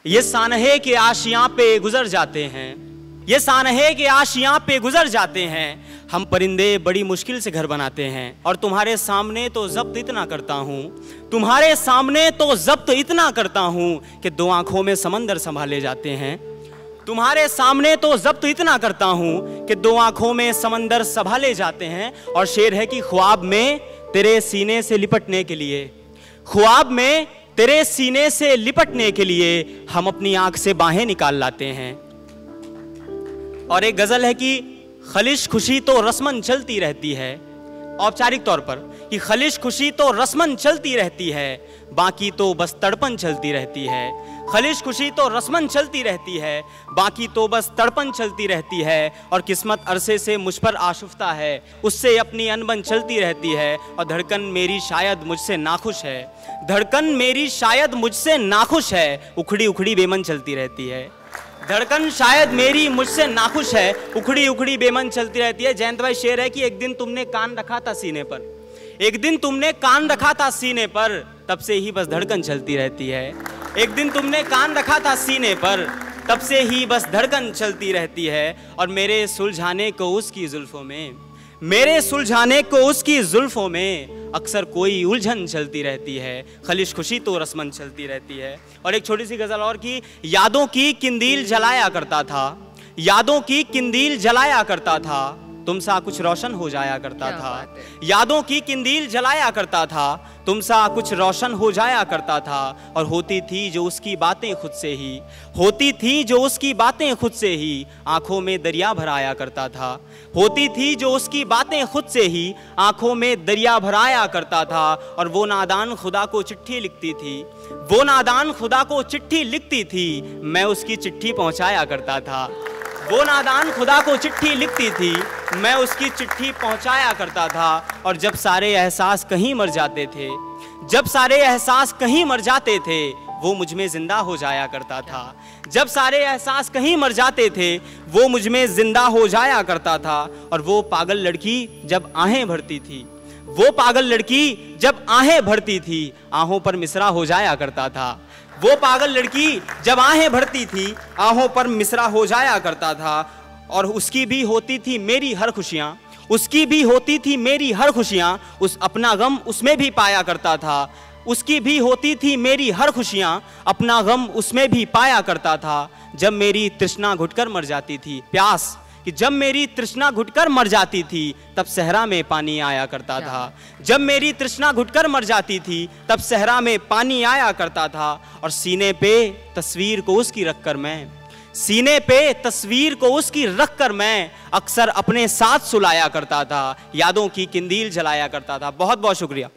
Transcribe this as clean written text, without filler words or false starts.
ये सानहे के आशियां पे गुजर जाते हैं, ये सानहे के आशियां पे गुजर जाते हैं। हम परिंदे बड़ी मुश्किल से घर बनाते हैं और तुम्हारे सामने तो जब्त इतना करता हूँ, तुम्हारे सामने तो जब्त इतना करता हूँ कि 2 आंखों में समंदर संभाले जाते हैं। तुम्हारे सामने तो जब्त इतना करता हूँ कि 2 आंखों में समंदर संभाले जाते हैं। और शेर है कि ख्वाब में तेरे सीने से लिपटने के लिए, ख्वाब में तेरे सीने से लिपटने के लिए हम अपनी आंख से बाहें निकाल लाते हैं। और एक गजल है कि खलिश खुशी तो रस्मन चलती रहती है, औपचारिक तौर पर कि खलिश खुशी तो रस्मन चलती रहती है, बाकी तो बस तड़पन चलती रहती है। खलिश खुशी तो रस्मन चलती रहती है, बाकी तो बस तड़पन चलती रहती है। और किस्मत अरसे से मुझ पर आशुफ्ता है, उससे अपनी अनबन चलती रहती है। और धड़कन मेरी शायद मुझसे नाखुश है, धड़कन मेरी शायद मुझसे नाखुश है, उखड़ी उखड़ी बेमन चलती रहती है। धड़कन शायद मेरी मुझसे नाखुश है, उखड़ी उखड़ी बेमन चलती रहती है। जयंत भाई शेर है कि एक दिन तुमने कान रखा था सीने पर, एक दिन तुमने कान रखा था सीने पर, तब से ही बस धड़कन चलती रहती है। एक दिन तुमने कान रखा था सीने पर, तब से ही बस धड़कन चलती रहती है। और मेरे सुलझाने को उसकी जुल्फों में, मेरे सुलझाने को उसकी जुल्फों में अक्सर कोई उलझन चलती रहती है। खलिश खुशी तो रस्मन चलती रहती है। और एक छोटी सी गजल और की, यादों की किंदील जलाया करता था, यादों की किंदील जलाया करता था, तुम सा कुछ रोशन हो जाया करता था। यादों की किंदील जलाया करता था, तुम सा कुछ रोशन हो जाया करता था। और होती थी जो उसकी बातें खुद से ही, होती थी जो उसकी बातें खुद से ही, आंखों में दरिया भराया करता था। होती थी जो उसकी बातें खुद से ही, आंखों में दरिया भराया करता था। और वो नादान खुदा को चिट्ठी लिखती थी, वो नादान खुदा को चिट्ठी लिखती थी, मैं उसकी चिट्ठी पहुंचाया करता था। वो नादान खुदा को चिट्ठी लिखती थी, मैं उसकी चिट्ठी पहुंचाया करता था। और जब सारे एहसास कहीं मर जाते थे, जब सारे एहसास कहीं मर जाते थे, वो मुझ में जिंदा हो जाया करता था। जब सारे एहसास कहीं मर जाते थे, वो मुझ में जिंदा हो जाया करता था। और वो पागल लड़की जब आहें भरती थी, वो पागल लड़की जब आहें भरती थी, आहों पर मिसरा हो जाया करता था। वो पागल लड़की जब आहें भरती थी, आहों पर मिसरा हो जाया करता था। और उसकी भी होती थी मेरी हर खुशियाँ, उसकी भी होती थी मेरी हर खुशियाँ, उस अपना गम उसमें भी पाया करता था। उसकी भी होती थी मेरी हर खुशियाँ, अपना गम उसमें भी पाया करता था। जब मेरी तृष्णा घुटकर मर जाती थी, प्यास कि जब मेरी तृष्णा घुटकर मर जाती थी, तब सहरा में पानी आया करता था। जब मेरी तृष्णा घुटकर मर जाती थी, तब सहरा में पानी आया करता था। और सीने पे तस्वीर को उसकी रखकर मैं, सीने पे तस्वीर को उसकी रखकर मैं अक्सर अपने साथ सुलाया करता था, यादों की किंदील जलाया करता था। बहुत बहुत शुक्रिया।